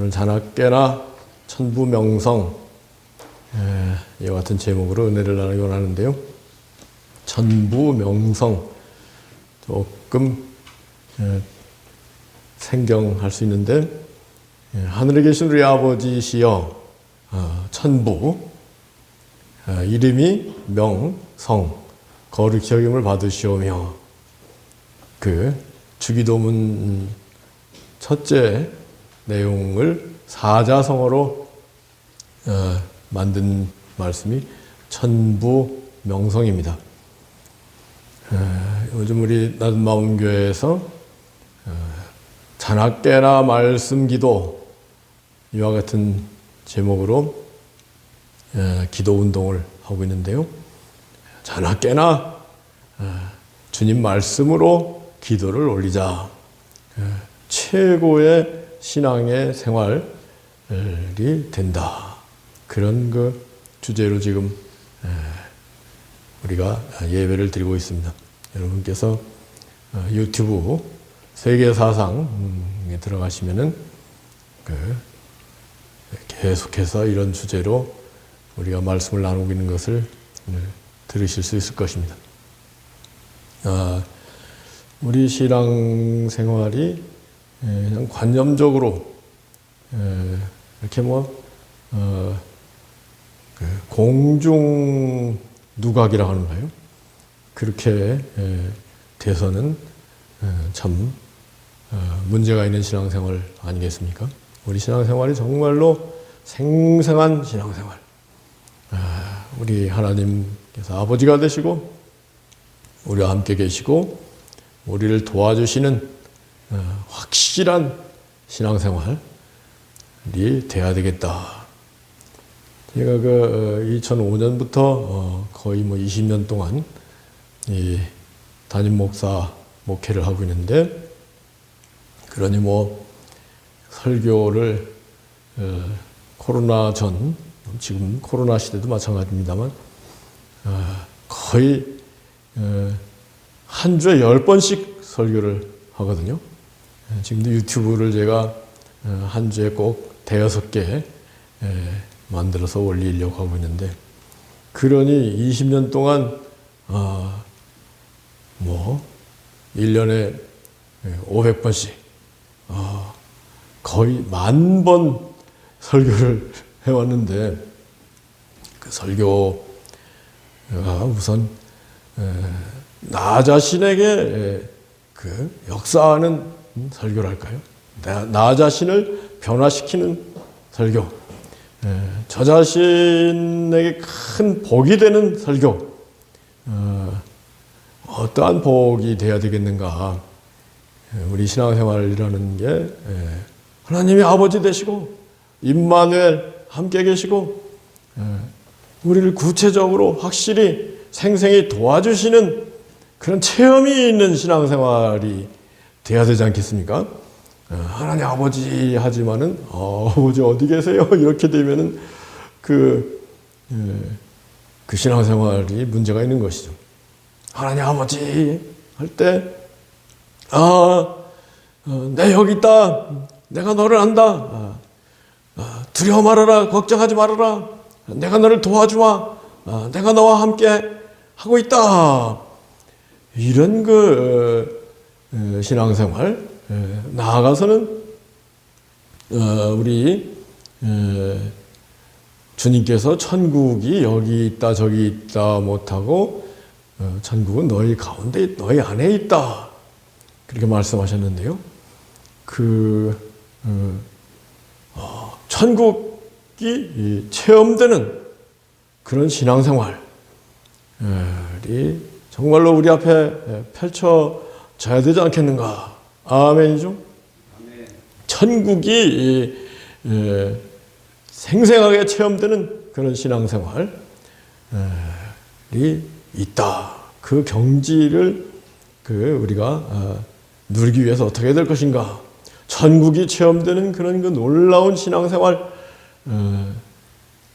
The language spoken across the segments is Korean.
오늘 자나깨나 천부명성 이와 같은 제목으로 은혜를 나누기 원하는데요. 천부명성 조금 생경할 수 있는데, 하늘에 계신 우리 아버지시여, 천부, 이름이 명성, 거룩히 여김을 받으시오며, 그 주기도문 첫째 내용을 사자성어로 만든 말씀이 천부명성입니다. 요즘 우리 낮은마음교회에서 자나깨나 말씀기도 이와 같은 제목으로 기도운동을 하고 있는데요. 자나깨나 주님 말씀으로 기도를 올리자. 최고의 신앙의 생활이 된다. 그런 그 주제로 지금 우리가 예배를 드리고 있습니다. 여러분께서 유튜브 세계사상에 들어가시면은 계속해서 이런 주제로 우리가 말씀을 나누고 있는 것을 들으실 수 있을 것입니다. 우리 신앙생활이 그냥 관념적으로 이렇게 공중 누각이라고 하는가요? 그렇게 돼서는 참 문제가 있는 신앙생활 아니겠습니까? 우리 신앙생활이 정말로 생생한 신앙생활. 우리 하나님께서 아버지가 되시고 우리와 함께 계시고 우리를 도와주시는 확실한 신앙생활이 돼야 되겠다. 제가 2005년부터 거의 20년 동안 이 담임 목사 목회를 하고 있는데, 그러니 설교를 코로나 전, 지금 코로나 시대도 마찬가지입니다만 거의 한 주에 10번씩 설교를 하거든요. 지금도 유튜브를 제가 한 주에 꼭 5개 만들어서 올리려고 하고 있는데, 그러니 20년 동안 1년에 500번씩 거의 10,000번 설교를 해왔는데, 그 설교가 우선 나 자신에게 그 역사하는 설교랄까요? 나 자신을 변화시키는 설교, 저 자신에게 큰 복이 되는 설교, 어떠한 복이 되어야 되겠는가? 우리 신앙생활이라는 게 하나님이 아버지 되시고 임마누엘 함께 계시고 우리를 구체적으로 확실히 생생히 도와주시는 그런 체험이 있는 신앙생활이 돼야 되지 않겠습니까? 하나님 아버지 하지만은 아버지 어디 계세요? 이렇게 되면은 그 신앙생활이 문제가 있는 것이죠. 하나님 아버지 할 때 내 여기 있다. 내가 너를 안다. 두려워 말아라. 걱정하지 말아라. 내가 너를 도와주마. 내가 너와 함께 하고 있다. 이런 신앙생활, 나아가서는 우리 주님께서 천국이 여기 있다 저기 있다 못하고 천국은 너희 가운데 너희 안에 있다, 그렇게 말씀하셨는데요. 천국이 체험되는 그런 신앙생활이 정말로 우리 앞에 펼쳐져야 되지 않겠는가. 아멘이죠? 아멘. 천국이 생생하게 체험되는 그런 신앙생활이 있다. 그 경지를 우리가 누리기 위해서 어떻게 해야 될 것인가. 천국이 체험되는 그런 놀라운 신앙생활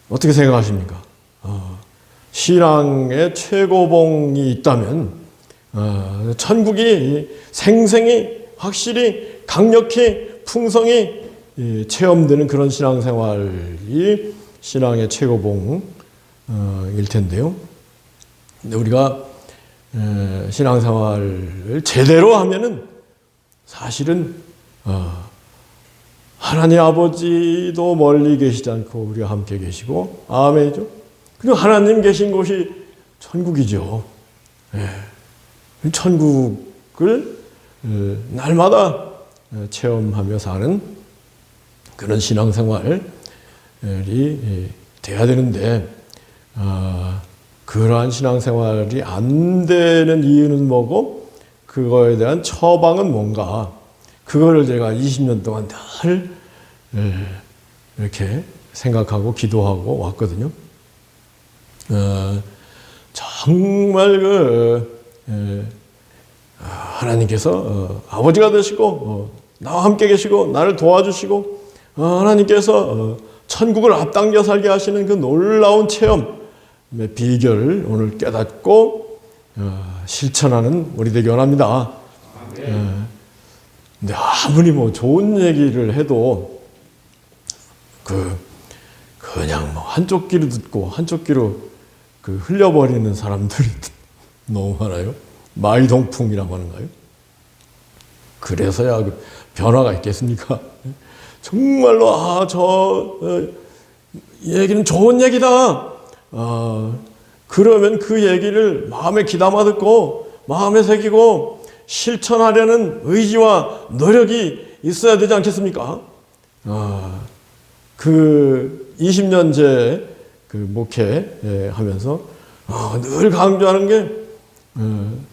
어떻게 생각하십니까? 신앙의 최고봉이 있다면 천국이 생생히 확실히 강력히 풍성히 체험되는 그런 신앙생활이 신앙의 최고봉일 텐데요. 근데 우리가 신앙생활을 제대로 하면은 사실은 하나님 아버지도 멀리 계시지 않고 우리와 함께 계시고, 아멘이죠. 그리고 하나님 계신 곳이 천국이죠. 천국을 날마다 체험하며 사는 그런 신앙생활이 돼야 되는데, 그러한 신앙생활이 안 되는 이유는 뭐고, 그거에 대한 처방은 뭔가, 그거를 제가 20년 동안 늘 이렇게 생각하고 기도하고 왔거든요. 정말 하나님께서 아버지가 되시고 나와 함께 계시고 나를 도와주시고 하나님께서 천국을 앞당겨 살게 하시는 그 놀라운 체험의 비결을 오늘 깨닫고 실천하는 우리 되기 원합니다. 근데 아무리 뭐 좋은 얘기를 해도 그냥 뭐 한쪽 귀로 듣고 한쪽 귀로 흘려버리는 사람들이 너무 많아요. 마이동풍이라고 하는가요? 그래서야 변화가 있겠습니까? 정말로 이 얘기는 좋은 얘기다. 그러면 그 얘기를 마음에 귀담아 듣고 마음에 새기고 실천하려는 의지와 노력이 있어야 되지 않겠습니까? 20년째 목회 하면서 늘 강조하는 게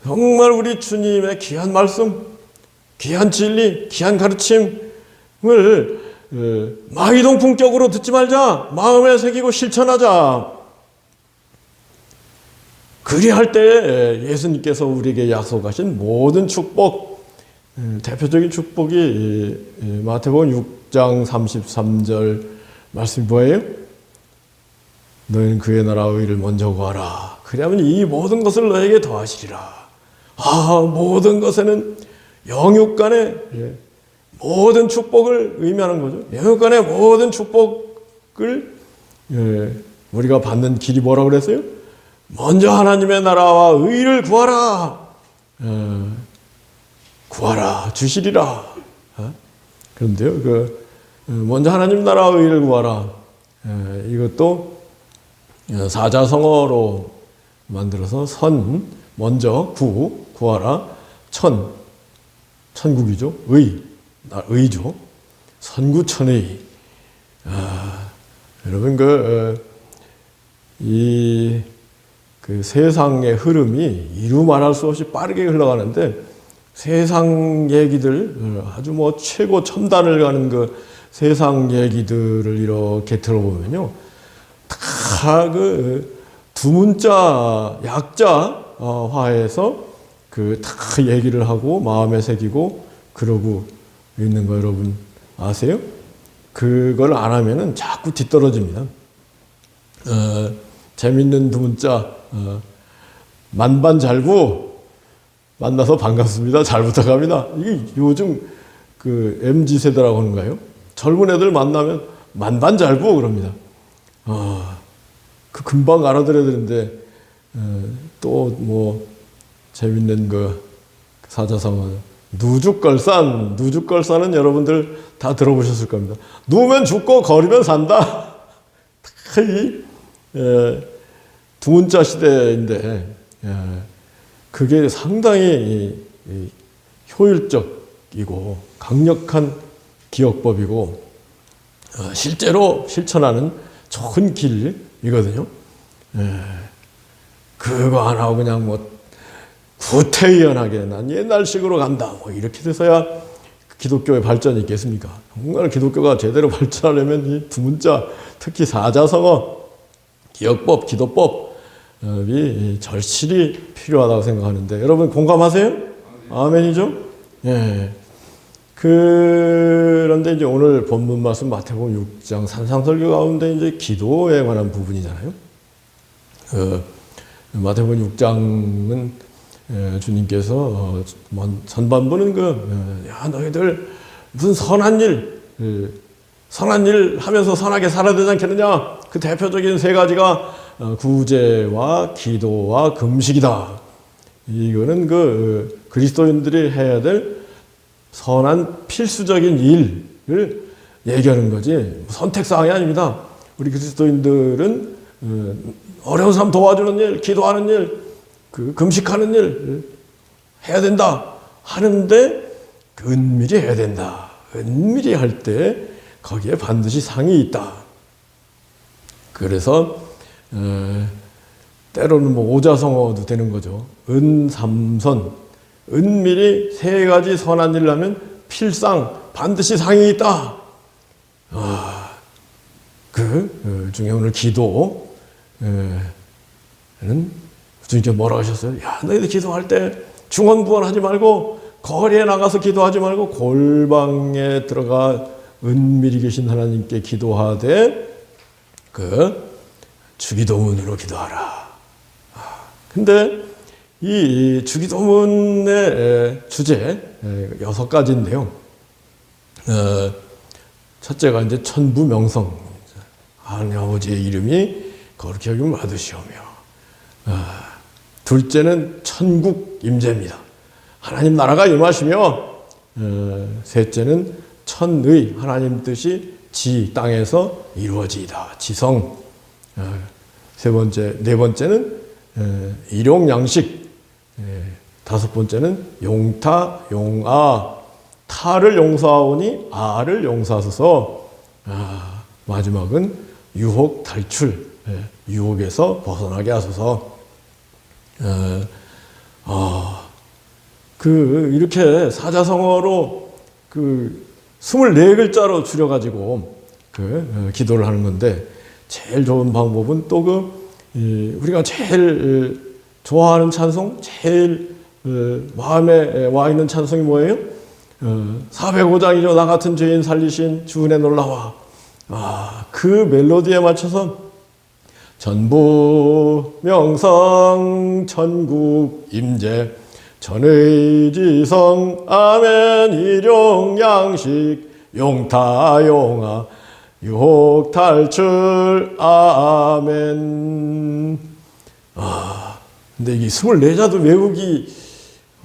정말 우리 주님의 귀한 말씀, 귀한 진리, 귀한 가르침을 마이동풍격으로 듣지 말자. 마음에 새기고 실천하자. 그리할 때 예수님께서 우리에게 약속하신 모든 축복, 대표적인 축복이 마태복음 6장 33절 말씀이 뭐예요? 너희는 그의 나라와 의를 먼저 구하라. 그러면 이 모든 것을 너에게 더하시리라. 모든 것에는 영육간의 모든 축복을 의미하는 거죠. 영육간의 모든 축복을 우리가 받는 길이 뭐라고 그랬어요? 먼저 하나님의 나라와 의를 구하라. 구하라 주시리라. 그런데요, 먼저 하나님 나라와 의를 구하라. 이것도 사자성어로 만들어서 먼저 구하라. 천국이죠. 의죠. 선구천의. 여러분 세상의 흐름이 이루 말할 수 없이 빠르게 흘러가는데, 세상 얘기들 아주 최고 첨단을 가는 세상 얘기들을 이렇게 들어보면요, 다 두문자 약자화해서 다 얘기를 하고 마음에 새기고 그러고 있는 거 여러분 아세요? 그걸 안 하면은 자꾸 뒤떨어집니다. 재밌는 두문자 만반잘부 만나서 반갑습니다. 잘 부탁합니다. 이게 요즘 MZ 세대라고 하는가요? 젊은 애들 만나면 만반잘부 그럽니다. 금방 알아들어야 되는데 또 재밌는 사자성어 누죽걸산은 여러분들 다 들어보셨을 겁니다. 누우면 죽고 거리면 산다. 두문자 시대인데 그게 상당히 효율적이고 강력한 기억법이고 실제로 실천하는 좋은 길이거든요. 그거 안 하고 그냥 구태의연하게 난 옛날식으로 간다 이렇게 돼서야 기독교의 발전이 있겠습니까? 정말 기독교가 제대로 발전하려면 이 두문자, 특히 사자성어, 기억법, 기도법이 절실히 필요하다고 생각하는데, 여러분 공감하세요? 아멘이죠? 예. 그런데 이제 오늘 본문 말씀 마태복음 6장 산상설교 가운데 이제 기도에 관한 부분이잖아요. 마태복음 6장은 주님께서 선반부는 야 너희들 무슨 선한 일 선한 일 하면서 선하게 살아야 되지 않겠느냐? 그 대표적인 세 가지가 구제와 기도와 금식이다. 이거는 그리스도인들이 해야 될 선한 필수적인 일을 얘기하는 거지 선택사항이 아닙니다. 우리 그리스도인들은 어려운 사람 도와주는 일, 기도하는 일, 금식하는 일 해야 된다 하는데 은밀히 해야 된다. 은밀히 할 때 거기에 반드시 상이 있다. 그래서 때로는 오자성어도 되는 거죠. 은삼선, 은밀히 세 가지 선한 일을 하면 필상, 반드시 상이 있다. 그 중에 오늘 기도는 주님께서 뭐라고 하셨어요? 야, 너희들 기도할 때 중언부언하지 말고 거리에 나가서 기도하지 말고 골방에 들어가 은밀히 계신 하나님께 기도하되 주기도문으로 기도하라. 근데 이 주기도문의 주제 6가지인데요. 첫째가 이제 천부명성, 하나님 아버지의 이름이 거룩히 여김을 받으시오며, 둘째는 천국 임재입니다. 하나님 나라가 임하시며, 셋째는 천의, 하나님 뜻이 땅에서 이루어지이다. 지성. 네 번째는 일용양식. 다섯 번째는 용타, 용아. 타를 용서하오니 아를 용서하소서. 마지막은 유혹 탈출. 유혹에서 벗어나게 하소서. 이렇게 사자성어로 24글자로 줄여가지고 기도를 하는 건데, 제일 좋은 방법은 또 우리가 제일 좋아하는 찬송, 제일 마음에 와 있는 찬송이 뭐예요? 405장이죠. 나 같은 죄인 살리신 주 은혜 놀라와. 그 멜로디에 맞춰서 전부 명성 천국 임재 전의지성 아멘 일용양식 용타 용아 유혹 탈출 아멘. 근데 이게 24자도 외우기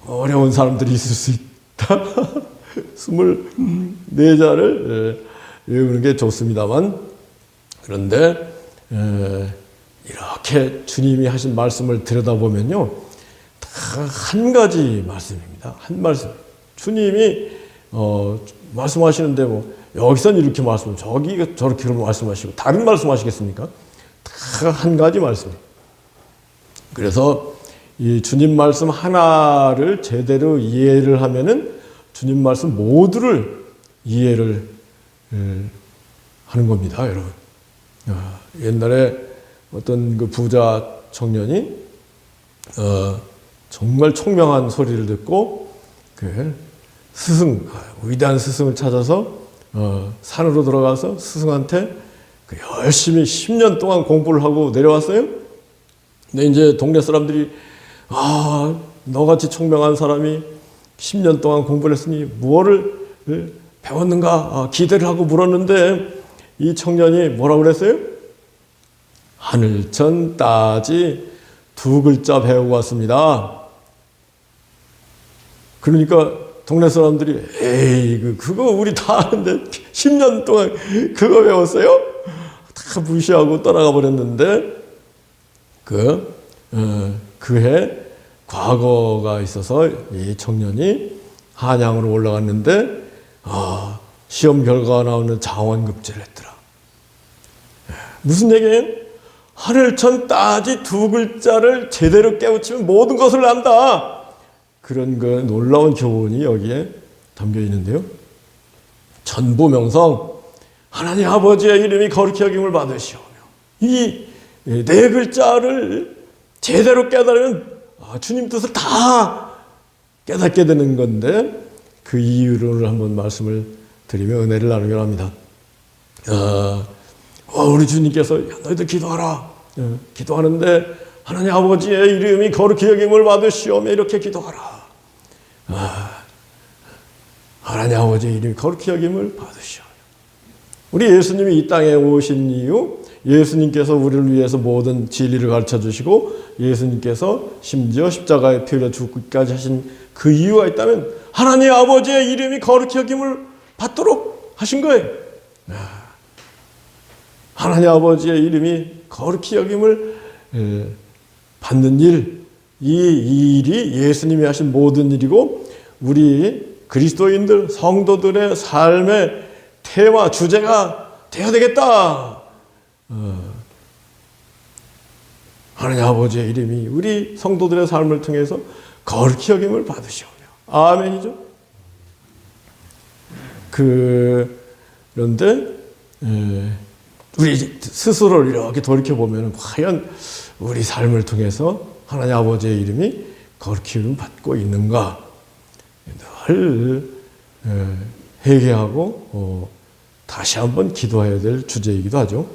어려운 사람들이 있을 수 있다. 24자를 외우는 게 좋습니다만, 그런데 이렇게 주님이 하신 말씀을 들여다보면요, 다 한 가지 말씀입니다. 한 말씀. 주님이 말씀하시는데 여기선 이렇게 말씀, 저기 저렇게 말씀하시고 다른 말씀하시겠습니까? 다 한 가지 말씀입니다. 그래서 이 주님 말씀 하나를 제대로 이해를 하면은 주님 말씀 모두를 이해를 하는 겁니다, 여러분. 옛날에 어떤 부자 청년이 정말 총명한 소리를 듣고 위대한 스승을 찾아서 산으로 들어가서 스승한테 열심히 10년 동안 공부를 하고 내려왔어요. 근데 이제 동네 사람들이 너같이 총명한 사람이 10년 동안 공부를 했으니 무엇을 배웠는가 기대를 하고 물었는데, 이 청년이 뭐라고 그랬어요? 하늘천 따지 2글자 배우고 왔습니다. 그러니까 동네 사람들이 에이 그거 우리 다 아는데 10년 동안 그거 배웠어요? 다 무시하고 떠나가 버렸는데, 그해 과거가 있어서 이 청년이 한양으로 올라갔는데 시험 결과가 나오는 장원급제를 했더라. 무슨 얘기예요? 하늘천 따지 2글자를 제대로 깨우치면 모든 것을 안다. 그런 놀라운 교훈이 여기에 담겨 있는데요. 전부명성, 하나님 아버지의 이름이 거룩히 여김을 받으시오며, 이 4글자를 제대로 깨달으면 주님 뜻을 다 깨닫게 되는 건데, 그 이유를 한번 말씀을 드리며 은혜를 나누기로 합니다. 우리 주님께서 너희들 기도하라. 기도하는데 하나님 아버지의 이름이 거룩히 여김을 받으시오며 이렇게 기도하라. 하나님 아버지의 이름이 거룩히 여김을 받으시오며. 우리 예수님이 이 땅에 오신 이유, 예수님께서 우리를 위해서 모든 진리를 가르쳐 주시고 예수님께서 심지어 십자가에 피흘려 죽기까지 하신 그 이유가 있다면 하나님 아버지의 이름이 거룩히 여김을 받도록 하신 거예요. 하나님 아버지의 이름이 거룩히 여김을 받는 일, 이 일이 예수님이 하신 모든 일이고 우리 그리스도인들, 성도들의 삶의 테마, 주제가 되어야 되겠다. 하나님 아버지의 이름이 우리 성도들의 삶을 통해서 거룩히 여김을 받으시오며. 아멘이죠. 그런데 우리 스스로를 이렇게 돌이켜보면 과연 우리 삶을 통해서 하나님 아버지의 이름이 거룩히 여김을 받고 있는가 늘 회개하고 다시 한번 기도해야 될 주제이기도 하죠.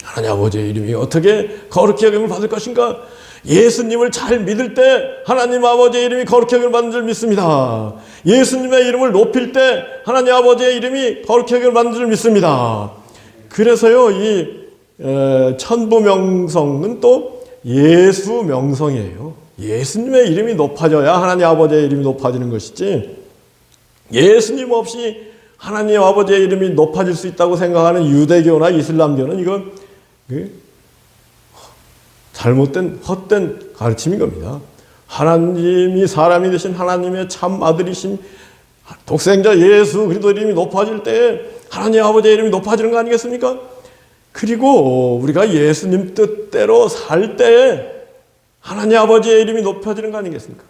하나님 아버지의 이름이 어떻게 거룩히 여김을 받을 것인가? 예수님을 잘 믿을 때 하나님 아버지의 이름이 거룩히 여김을 받는 줄 믿습니다. 예수님의 이름을 높일 때 하나님 아버지의 이름이 거룩히 여김을 받는 줄 믿습니다. 그래서요, 이 천부명성은 또 예수명성이에요. 예수님의 이름이 높아져야 하나님 아버지의 이름이 높아지는 것이지, 예수님 없이 하나님 아버지의 이름이 높아질 수 있다고 생각하는 유대교나 이슬람교는 이건 잘못된 헛된 가르침인 겁니다. 하나님이 사람이 되신 하나님의 참 아들이신 독생자 예수 그리스도 이름이 높아질 때 하나님 아버지의 이름이 높아지는 거 아니겠습니까? 그리고 우리가 예수님 뜻대로 살 때에 하나님 아버지의 이름이 높아지는 거 아니겠습니까?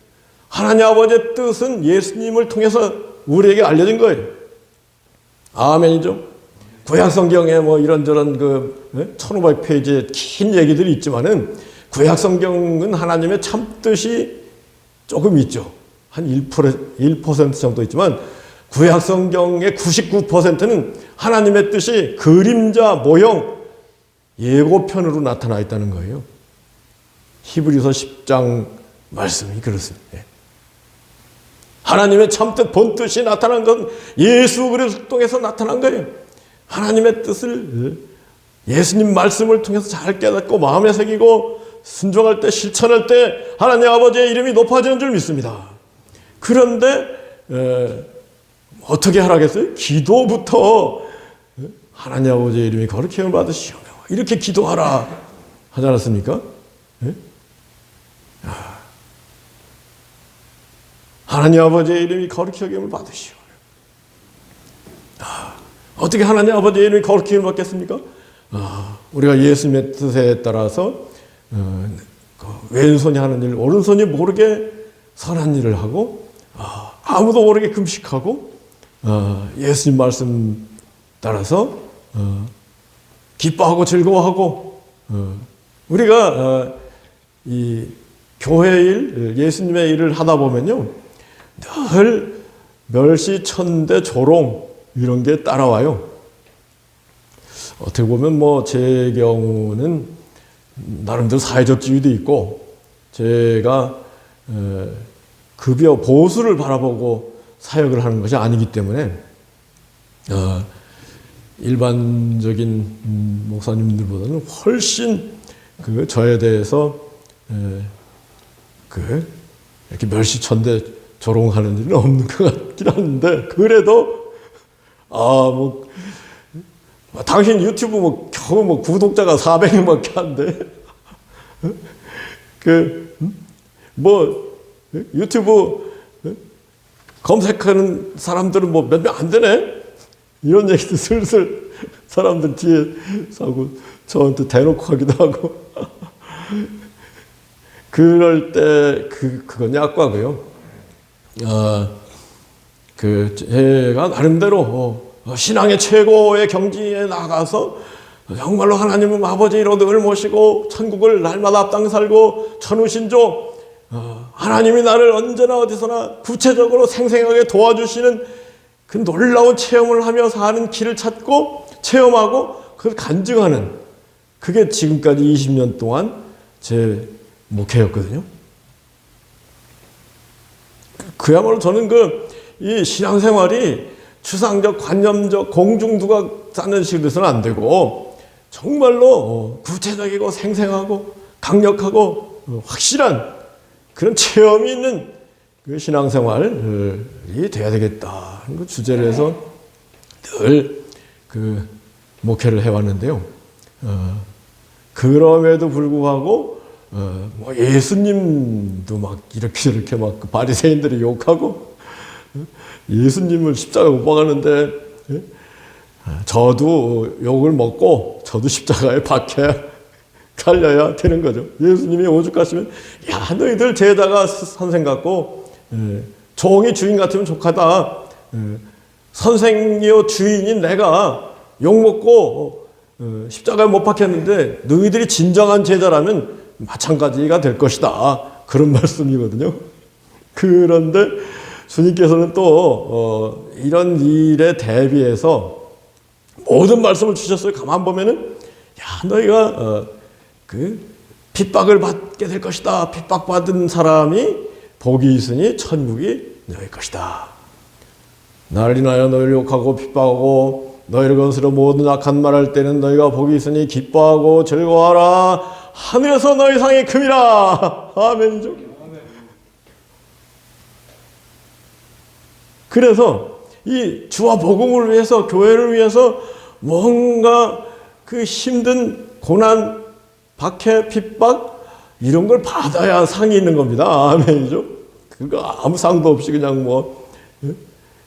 하나님 아버지의 뜻은 예수님을 통해서 우리에게 알려진 거예요. 아멘이죠. 구약 성경에 뭐 이런저런 1500페이지의 긴 얘기들이 있지만은 구약 성경은 하나님의 참 뜻이 조금 있죠. 한 1% 정도 있지만 구약 성경의 99%는 하나님의 뜻이 그림자, 모형, 예고편으로 나타나 있다는 거예요. 히브리서 10장 말씀이 그렇습니다. 하나님의 참뜻, 본뜻이 나타난 건 예수 그리스도를 통해서 나타난 거예요. 하나님의 뜻을 예수님 말씀을 통해서 잘 깨닫고 마음에 새기고 순종할 때, 실천할 때 하나님 아버지의 이름이 높아지는 줄 믿습니다. 그런데 어떻게 하라겠어요? 기도부터 하나님 아버지의 이름이 거룩히 여김을 받으시오며 이렇게 기도하라 하지 않았습니까? 하나님 아버지의 이름이 거룩히 여김을 받으시오. 어떻게 하나님 아버지의 이름이 거룩히 여김을 받겠습니까? 우리가 예수님의 뜻에 따라서 왼손이 하는 일, 오른손이 모르게 선한 일을 하고 아무도 모르게 금식하고 예수님 말씀 따라서 기뻐하고 즐거워하고 우리가 이 교회 일, 예수님의 일을 하다 보면요 늘 멸시, 천대, 조롱 이런 게 따라와요. 어떻게 보면 뭐 제 경우는 나름대로 사회적 지위도 있고 제가 급여 보수를 바라보고 사역을 하는 것이 아니기 때문에 일반적인 목사님들보다는 훨씬 저에 대해서 이렇게 멸시천대 조롱하는 일은 없는 것 같긴 한데 그래도 당신 유튜브 겨우 구독자가 400명밖에 안 돼. 유튜브 검색하는 사람들은 몇 명 안 되네? 이런 얘기도 슬슬 사람들 뒤에서 하고 저한테 대놓고 하기도 하고. 그럴 때 그건 약과고요. 제가 나름대로 신앙의 최고의 경지에 나가서 정말로 하나님은 아버지로 늘 모시고 천국을 날마다 앞당 살고 천우신조 하나님이 나를 언제나 어디서나 구체적으로 생생하게 도와주시는 그 놀라운 체험을 하며 사는 길을 찾고 체험하고 그걸 간증하는 그게 지금까지 20년 동안 제 목회였거든요. 그야말로 저는 이 신앙생활이 추상적, 관념적, 공중두각 쌓는 식으로 해서는 안 되고 정말로 구체적이고 생생하고 강력하고 확실한 그런 체험이 있는 그 신앙생활이 돼야 되겠다 하는 그 주제를 해서 늘 그 목회를 해왔는데요. 그럼에도 불구하고 뭐 예수님도 막 이렇게 저렇게 막 그 바리새인들이 욕하고 예수님을 십자가에 못 박았는데 저도 욕을 먹고 저도 십자가에 박혀야 갈려야 되는 거죠. 예수님이 오죽하시면 야 너희들 제자가 선생 같고 종이 주인 같으면 족하다. 선생이요 주인인 내가 욕먹고 십자가에 못 박혔는데 너희들이 진정한 제자라면 마찬가지가 될 것이다. 그런 말씀이거든요. 그런데 주님께서는 또 이런 일에 대비해서 모든 말씀을 주셨어요. 가만 보면은 야 너희가 그 핍박을 받게 될 것이다. 핍박받은 사람이 복이 있으니 천국이 너희 것이다. 나를 인하여 너희를 욕하고 핍박하고 너희를 건스러 모든 악한 말할 때는 너희가 복이 있으니 기뻐하고 즐거워하라. 하늘에서 너희 상이 큼이라. 아멘이죠. 그래서 이 주와 복음을 위해서 교회를 위해서 뭔가 그 힘든 고난, 박해, 핍박 이런 걸 받아야 상이 있는 겁니다. 아멘이죠. 그거 아무 상도 없이 그냥 뭐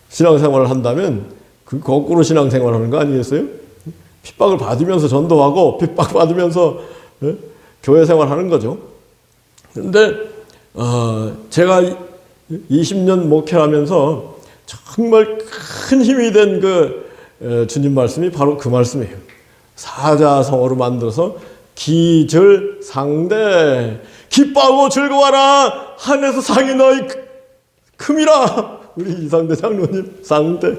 신앙생활을 한다면 그 거꾸로 신앙생활하는 거 아니겠어요? 핍박을 받으면서 전도하고 핍박 받으면서 교회 생활하는 거죠. 그런데 제가 20년 목회하면서 정말 큰 힘이 된 그 주님 말씀이 바로 그 말씀이에요. 사자성어로 만들어서 기절상대 기뻐하고 즐거워하라. 하늘에서 상이 너희 큼이라. 우리 이상대 장로님 상대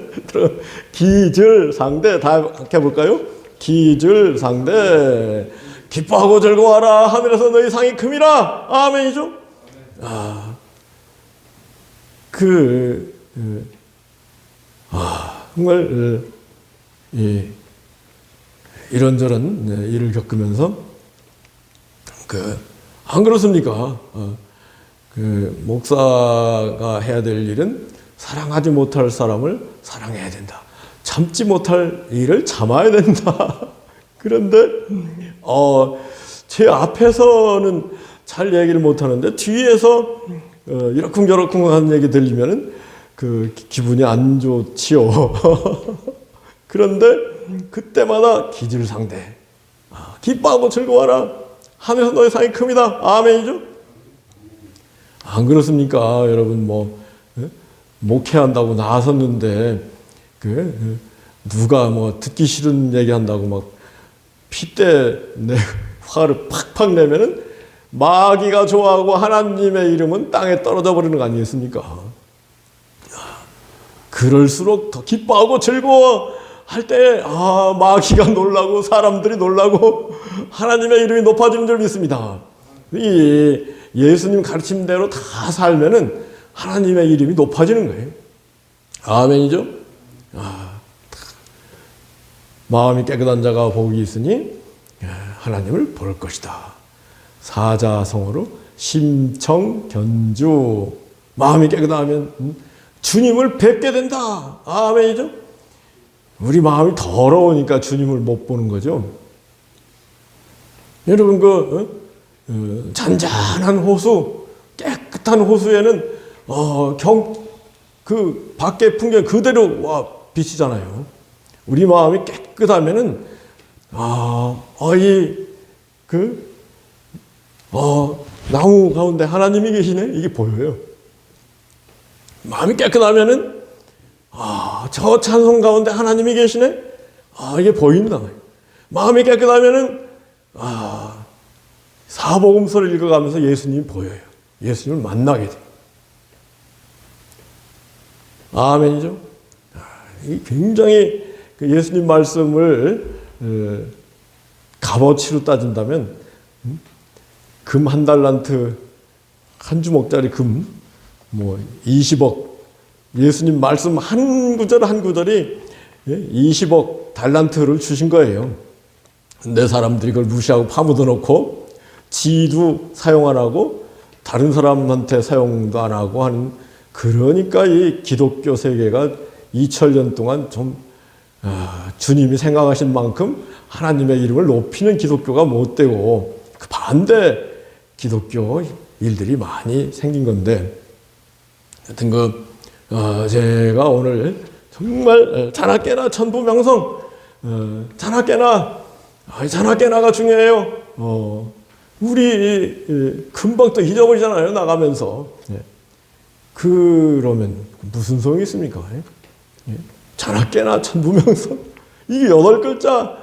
기절상대 다 해볼까요? 기절상대 기뻐하고 즐거워하라. 하늘에서 너희 상이 큼이라. 아멘이죠. 정말 이런저런 일을 겪으면서 안 그렇습니까? 목사가 해야 될 일은 사랑하지 못할 사람을 사랑해야 된다. 참지 못할 일을 참아야 된다. 그런데 제 앞에서는 잘 얘기를 못하는데 뒤에서 이러쿵저러쿵 하는 얘기 들리면은 그 기분이 안 좋지요. 그런데 그때마다 기질상대 기뻐하고 즐거워하라. 하늘에서 너의 상이 큽니다. 아멘이죠. 안 그렇습니까? 여러분 목회한다고 나섰는데 누가 듣기 싫은 얘기한다고 막 핏대 화를 팍팍 내면은 마귀가 좋아하고 하나님의 이름은 땅에 떨어져 버리는 거 아니겠습니까? 그럴수록 더 기뻐하고 즐거워할 때 마귀가 놀라고 사람들이 놀라고 하나님의 이름이 높아지는 줄 믿습니다. 이 예수님 가르침대로 다 살면은 하나님의 이름이 높아지는 거예요. 아멘이죠? 마음이 깨끗한 자가 복이 있으니 하나님을 볼 것이다. 사자성어로 심청견주. 마음이 깨끗하면 주님을 뵙게 된다. 아멘이죠? 우리 마음이 더러우니까 주님을 못 보는 거죠. 여러분 잔잔한 호수, 깨끗한 호수에는 그 밖의 풍경 그대로 비치잖아요. 우리 마음이 깨끗하면은 나무 가운데 하나님이 계시네. 이게 보여요. 마음이 깨끗하면은 저 찬송 가운데 하나님이 계시네. 이게 보인다. 마음이 깨끗하면은 사복음서를 읽어가면서 예수님이 보여요. 예수님을 만나게 돼요. 아멘이죠. 굉장히 예수님 말씀을 값어치로 따진다면 금 한 달란트 한 주먹짜리 금 20억 예수님 말씀 한 구절 한 구절이 20억 달란트를 주신 거예요. 근데 사람들이 그걸 무시하고 파묻어 놓고 지도 사용 안 하고 다른 사람한테 사용도 안 하고 하는, 그러니까 이 기독교 세계가 2000년 동안 좀 주님이 생각하신 만큼 하나님의 이름을 높이는 기독교가 못 되고 그 반대 기독교 일들이 많이 생긴 건데, 하여튼 제가 오늘 정말 자나깨나 천부명성, 자나깨나가 중요해요. 우리 금방 또 잊어버리잖아요, 나가면서. 그러면 무슨 소용이 있습니까? 자나깨나 천부명성, 이게 8글자,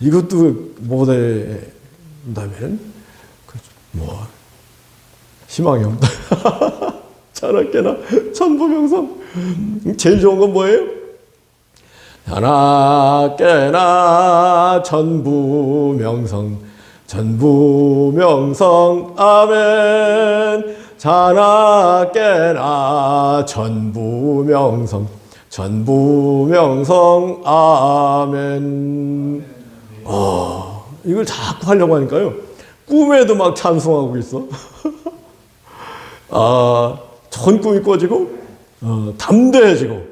이것도 못한다면 희망이 없다. 자나깨나 천부명성. 제일 좋은 건 뭐예요? 자나깨나 천부명성, 천부명성 아멘. 자나깨나 천부명성, 천부명성 아멘. 이걸 자꾸 하려고 하니까요, 꿈에도 막 찬송하고 있어. 좋은 꿈이 꿔지고, 담대해지고,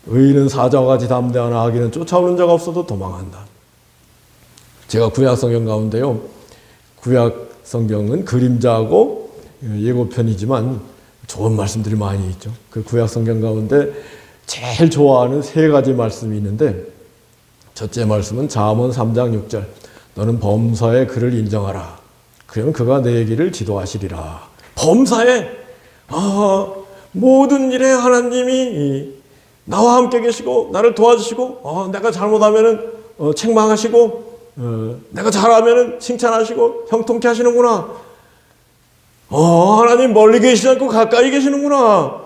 의인은 사자와 같이 담대하나 악인은 쫓아오는 자가 없어도 도망한다. 제가 구약 성경 가운데요, 구약 성경은 그림자하고 예고편이지만 좋은 말씀들이 많이 있죠. 그 구약 성경 가운데 제일 좋아하는 3가지 말씀이 있는데, 첫째 말씀은 잠언 3장 6절. 너는 범사에 그를 인정하라. 그러면 그가 내 길을 지도하시리라. 범사에, 모든 일에 하나님이 나와 함께 계시고 나를 도와주시고, 내가 잘못하면은 책망하시고, 내가 잘하면은 칭찬하시고 형통케 하시는구나. 하나님 멀리 계시지 않고 가까이 계시는구나.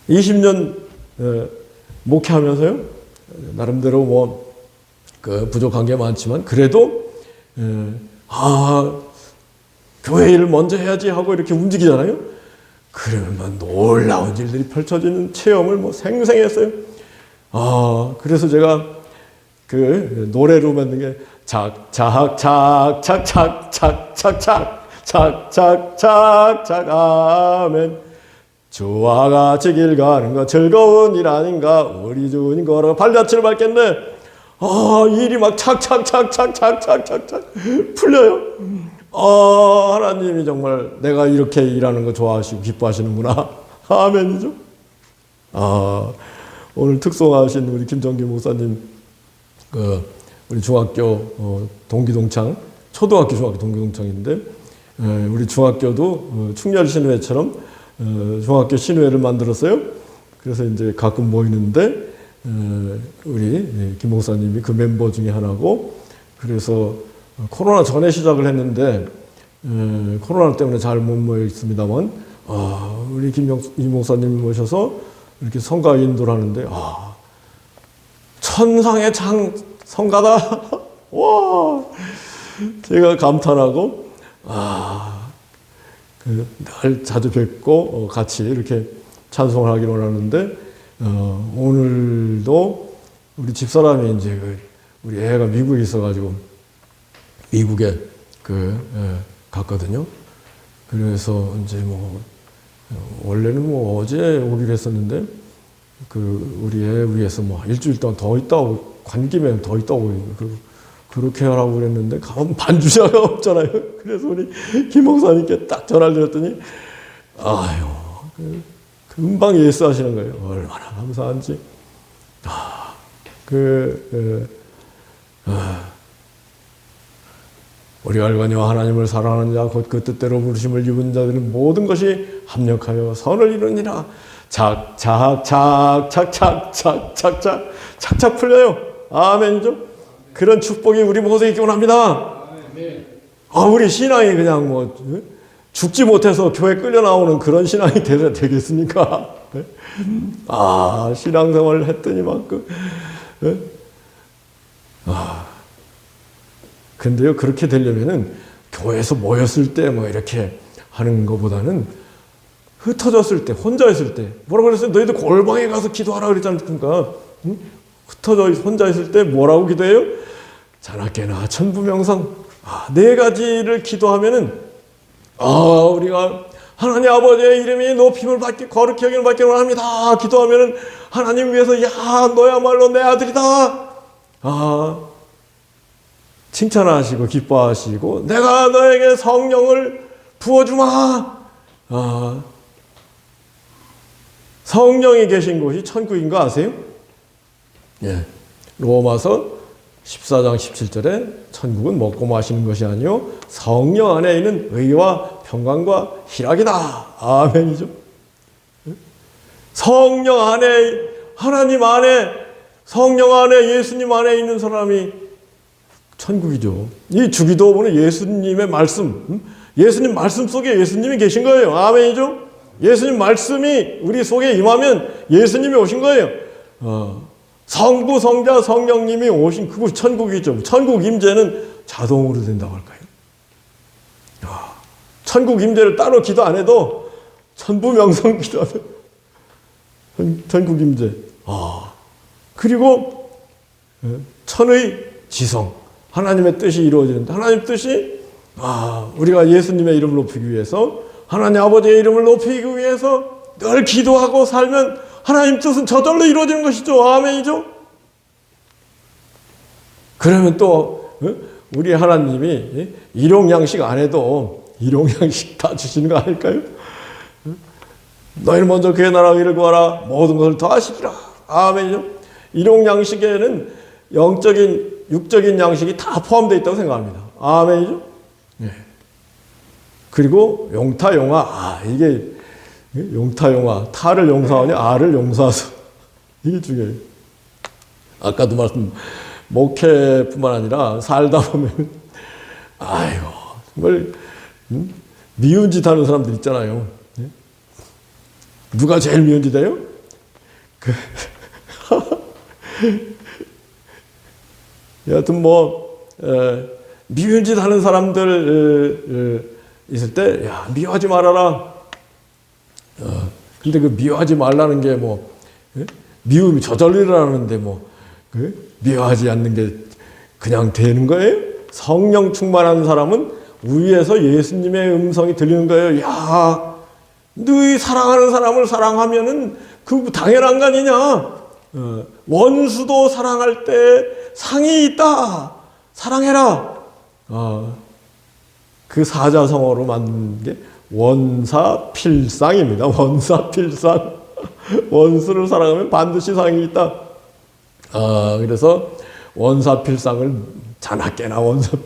20년 목회하면서요, 나름대로 부족한 게 많지만 그래도 교회 일을 먼저 해야지 하고 이렇게 움직이잖아요. 그러면 놀라운 일들이 펼쳐지는 체험을 생생했어요. 그래서 제가 그 노래로 만든 게 착착착착착착착착착착착 아멘. 주와 같이 길 가는 거 즐거운 일 아닌가. 우리 주님 걸어 발자취를 밟겠네. 일이 막 착착착착착착착착 풀려요. 하나님이 정말 내가 이렇게 일하는 거 좋아하시고 기뻐하시는구나. 아멘이죠. 오늘 특송하신 우리 김정기 목사님, 우리 중학교 동기동창, 초등학교 중학교 동기동창인데, 우리 중학교도 충렬 신회처럼 중학교 신회를 만들었어요. 그래서 이제 가끔 모이는데, 우리 김 목사님이 그 멤버 중에 하나고, 그래서 코로나 전에 시작을 했는데, 코로나 때문에 잘 못 모여 있습니다만, 우리 김 목사님 모셔서 이렇게 성가 인도를 하는데, 천상의 성가다. 와, 제가 감탄하고, 늘 자주 뵙고 같이 이렇게 찬송을 하기로 하는데, 오늘도 우리 집사람이 이제 우리 애가 미국에 있어가지고 미국에 갔거든요. 그래서 이제 원래는 어제 오기로 했었는데, 우리 애 위해서 일주일 동안 더 있다 오고, 관 김에 더 있다 오고, 그렇게 하라고 그랬는데, 가면 반주자가 없잖아요. 그래서 우리 김 목사님께 딱 전화를 드렸더니, 금방 예스 하시는 거예요. 얼마나 감사한지. 우리 알거니와 하나님을 사랑하는 자, 곧 그 뜻대로 부르심을 입은 자들은 모든 것이 합력하여 선을 이루니라. 착착 풀려요. 아멘이죠. 그런 축복이 우리 모두에 있기 원합니다. 우리 신앙이 그냥 죽지 못해서 교회 끌려 나오는 그런 신앙이 되겠습니까? 신앙생활을 했더니 근데요, 그렇게 되려면은 교회에서 모였을 때 뭐 이렇게 하는 것보다는 흩어졌을 때, 혼자 있을 때, 뭐라고 그랬어요? 너희들 골방에 가서 기도하라 그랬지 않습니까? 응? 흩어져 혼자 있을 때 뭐라고 기도해요? 자나깨나 천부명성. 네 가지를 기도하면은, 우리가 하나님 아버지의 이름이 높임을 받기, 거룩히 여김을 받기를 원합니다. 기도하면은 하나님 위해서, 야, 너야말로 내 아들이다. 칭찬하시고 기뻐하시고, 내가 너에게 성령을 부어주마. 성령이 계신 곳이 천국인 거 아세요? 예. 로마서 14장 17절에 천국은 먹고 마시는 것이 아니요 성령 안에 있는 의와 평강과 희락이다. 아멘이죠. 성령 안에, 하나님 안에, 성령 안에, 예수님 안에 있는 사람이 천국이죠. 이 주기도문은 예수님의 말씀, 예수님 말씀 속에 예수님이 계신 거예요. 아멘이죠. 예수님 말씀이 우리 속에 임하면 예수님이 오신 거예요. 성부, 성자, 성령님이 오신 그곳 천국이죠. 천국 임재는 자동으로 된다고 할까요? 천국 임재를 따로 기도 안 해도 천부명성 기도하면 천국 임재. 그리고 천의 지성, 하나님의 뜻이 이루어지는데, 하나님 뜻이 우리가 예수님의 이름을 높이기 위해서, 하나님 아버지의 이름을 높이기 위해서 늘 기도하고 살면 하나님 뜻은 저절로 이루어지는 것이죠. 아멘이죠. 그러면 또 우리 하나님이 일용양식 안 해도 일용양식 다 주시는 거 아닐까요? 너희는 먼저 그의 나라와 의를 구하라, 모든 것을 더하시리라. 아멘이죠. 일용양식에는 영적인, 육적인 양식이 다 포함되어 있다고 생각합니다. 아멘이죠. 네. 그리고 용타, 용화. 이게 용타, 용화. 타를 용서하냐, 아를 용서하소. 이게 중요해요. 아까도 말씀, 목회뿐만 아니라 살다 보면, 정말, 미운 짓 하는 사람들 있잖아요. 누가 제일 미운 짓 해요? 여하튼 미운 짓 하는 사람들 있을 때, 야, 미워하지 말아라. 근데 그 미워하지 말라는 게 미움이 저절로 일어나는데 미워하지 않는 게 그냥 되는 거예요? 성령 충만한 사람은 위에서 예수님의 음성이 들리는 거예요. 야, 너희 사랑하는 사람을 사랑하면은 그 당연한 거 아니냐? 원수도 사랑할 때 상이 있다. 사랑해라. 그 사자성어로 만든 게 원사필상입니다. 원사필상. 원수를 사랑하면 반드시 상이 있다. 그래서 원사필상을 자나깨나 원사.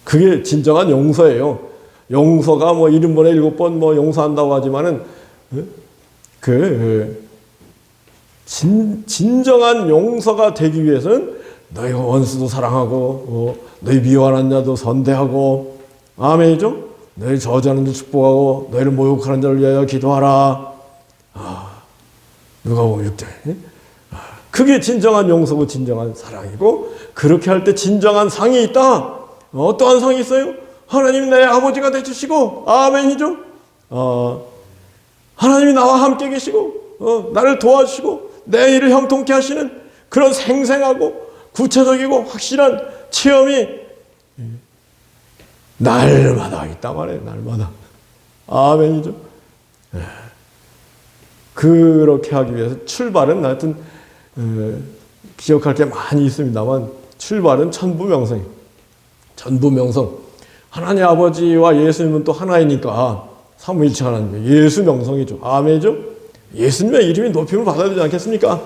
그게 진정한 용서예요. 용서가 70번에 7번 용서한다고 하지만은 진정한 용서가 되기 위해서는 너희가 원수도 사랑하고 너희 미워하는 자도 선대하고, 아멘이죠? 너희 저주하는 자 축복하고 너희를 모욕하는 자를 위하여 기도하라. 누가복음 6장. 그게 진정한 용서고 진정한 사랑이고, 그렇게 할 때 진정한 상이 있다. 어떠한 상이 있어요? 하나님이 내 아버지가 되주시고, 아멘이죠? 하나님이 나와 함께 계시고 나를 도와주시고 내 일을 형통케 하시는 그런 생생하고 구체적이고 확실한 체험이 날마다 있단 말이에요. 날마다. 아멘이죠. 그렇게 하기 위해서 출발은 하여튼 기억할 게 많이 있습니다만, 출발은 천부명성이에요. 천부명성. 하나님 아버지와 예수님은 또 하나이니까 삼위일체 하나님이에요. 예수 명성이죠. 아멘이죠. 예수님의 이름이 높임을 받아야 되지 않겠습니까?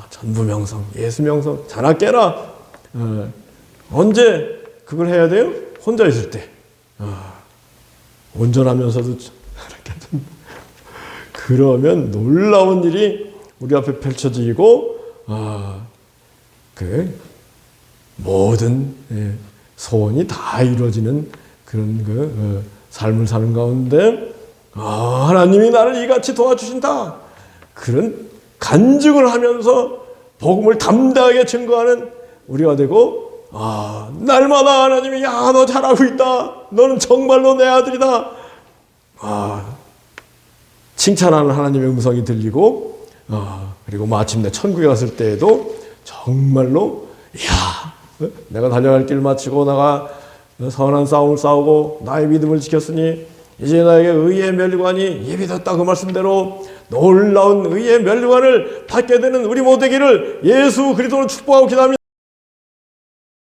천부명성, 예수 명성, 자나깨나. 언제 그걸 해야 돼요? 혼자 있을 때. 운전하면서도 그러면 놀라운 일이 우리 앞에 펼쳐지고, 모든 소원이 다 이루어지는 그런 삶을 사는 가운데, 하나님이 나를 이같이 도와주신다. 그런 간증을 하면서 복음을 담대하게 증거하는 우리가 되고, 날마다 하나님이 야, 너 잘하고 있다. 너는 정말로 내 아들이다. 칭찬하는 하나님의 음성이 들리고 그리고 마침내 천국에 갔을 때에도 정말로 내가 달려갈 길 마치고 내가 선한 싸움을 싸우고 나의 믿음을 지켰으니 이제 나에게 의의 면류관이 예비됐다. 그 말씀대로 놀라운 의의 면류관을 받게 되는 우리 모두 되기를 예수 그리스도로 축복하고 기도합니다.